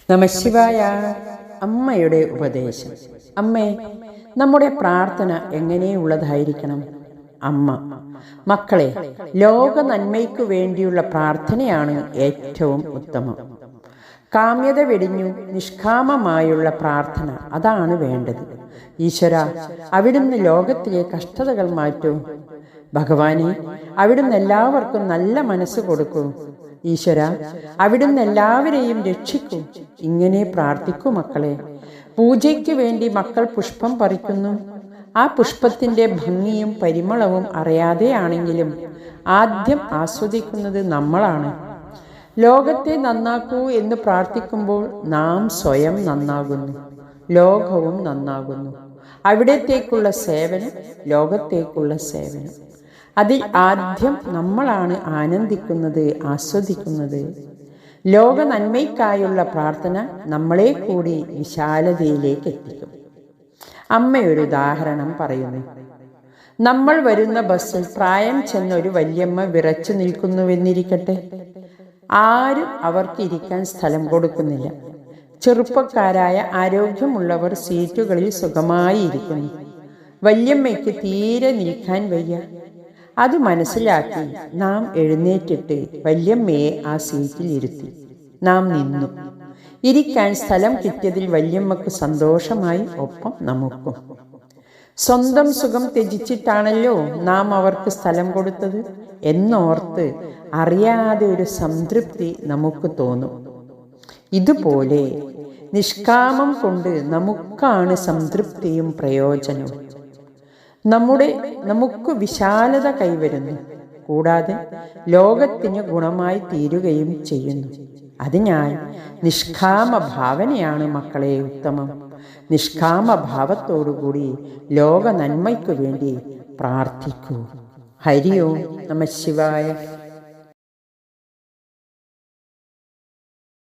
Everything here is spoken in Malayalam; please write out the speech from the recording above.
നമഃശിവായ. അമ്മയുടെ ഉപദേശം. അമ്മേ, നമ്മുടെ പ്രാർത്ഥന എങ്ങനെയുള്ളതായിരിക്കണം? അമ്മ: മക്കളെ, ലോക നന്മയ്ക്കു വേണ്ടിയുള്ള പ്രാർത്ഥനയാണ് ഏറ്റവും ഉത്തമം. കാമ്യത വെടിഞ്ഞു നിഷ്കാമമായുള്ള പ്രാർത്ഥന, അതാണ് വേണ്ടത്. ഈശ്വര, അവിടുന്ന് ലോകത്തിലെ കഷ്ടതകൾ മാറ്റൂ. ഭഗവാനെ, അവിടുന്ന് എല്ലാവർക്കും നല്ല മനസ്സ് കൊടുക്കൂ. ഈശ്വര, അവിടുന്ന് എല്ലാവരെയും രക്ഷിക്കൂ. ഇങ്ങനെ പ്രാർത്ഥിക്കൂ മക്കളെ. പൂജയ്ക്ക് വേണ്ടി മക്കൾ പുഷ്പം പറിക്കുന്നു. ആ പുഷ്പത്തിന്റെ ഭംഗിയും പരിമളവും അറിയാതെയാണെങ്കിലും ആദ്യം ആസ്വദിക്കുന്നത് നമ്മളാണ്. ലോകത്തെ നന്നാക്കൂ എന്ന് പ്രാർത്ഥിക്കുമ്പോൾ നാം സ്വയം നന്നാകുന്നു, ലോകവും നന്നാകുന്നു. അവിടത്തേക്കുള്ള സേവനം, ലോകത്തേക്കുള്ള സേവനം. അതിൽ ആദ്യം നമ്മളാണ് ആനന്ദിക്കുന്നത്, ആസ്വദിക്കുന്നത്. ലോക നന്മയ്ക്കായുള്ള പ്രാർത്ഥന നമ്മളെ കൂടി വിശാലതയിലേക്ക് എത്തിക്കും. അമ്മയൊരു ഉദാഹരണം പറയുന്നു. നമ്മൾ വരുന്ന ബസ്സിൽ പ്രായം ചെന്ന ഒരു വല്യമ്മ വിറച്ചു നിൽക്കുന്നുവെന്നിരിക്കട്ടെ. ആരും അവർക്ക് ഇരിക്കാൻ സ്ഥലം കൊടുക്കുന്നില്ല. ചെറുപ്പക്കാരായ ആരോഗ്യമുള്ളവർ സീറ്റുകളിൽ സുഖമായി ഇരിക്കുന്നു. വല്യമ്മയ്ക്ക് തീരെ നിൽക്കാൻ വയ്യ. അത് മനസ്സിലാക്കി നാം എഴുന്നേറ്റിട്ട് വല്യമ്മയെ ആ സീറ്റിൽ ഇരുത്തി. നാം നിന്നു. ഇരിക്കാൻ സ്ഥലം കിട്ടിയതിൽ വല്യമ്മക്ക് സന്തോഷമായി, ഒപ്പം നമുക്കും. സ്വന്തം സുഖം ത്യജിച്ചിട്ടാണല്ലോ നാം അവർക്ക് സ്ഥലം കൊടുത്തത് എന്നോർത്ത് അറിയാതെ ഒരു സംതൃപ്തി നമുക്ക് തോന്നും. ഇതുപോലെ നിഷ്കാമം കൊണ്ട് നമുക്കാണ് സംതൃപ്തിയും പ്രയോജനവും. നമുക്ക് വിശാലത കൈവരുന്നു, കൂടാതെ ലോകത്തിന് ഗുണമായി തീരുകയും ചെയ്യുന്നു. അതിനാൽ നിഷ്കാമ ഭാവനയാണ് മക്കളെ ഉത്തമം. നിഷ്കാമ ഭാവത്തോടുകൂടി ലോക നന്മയ്ക്കു വേണ്ടി പ്രാർത്ഥിക്കൂ. ഹരി ഓം നമഃ ശിവായ.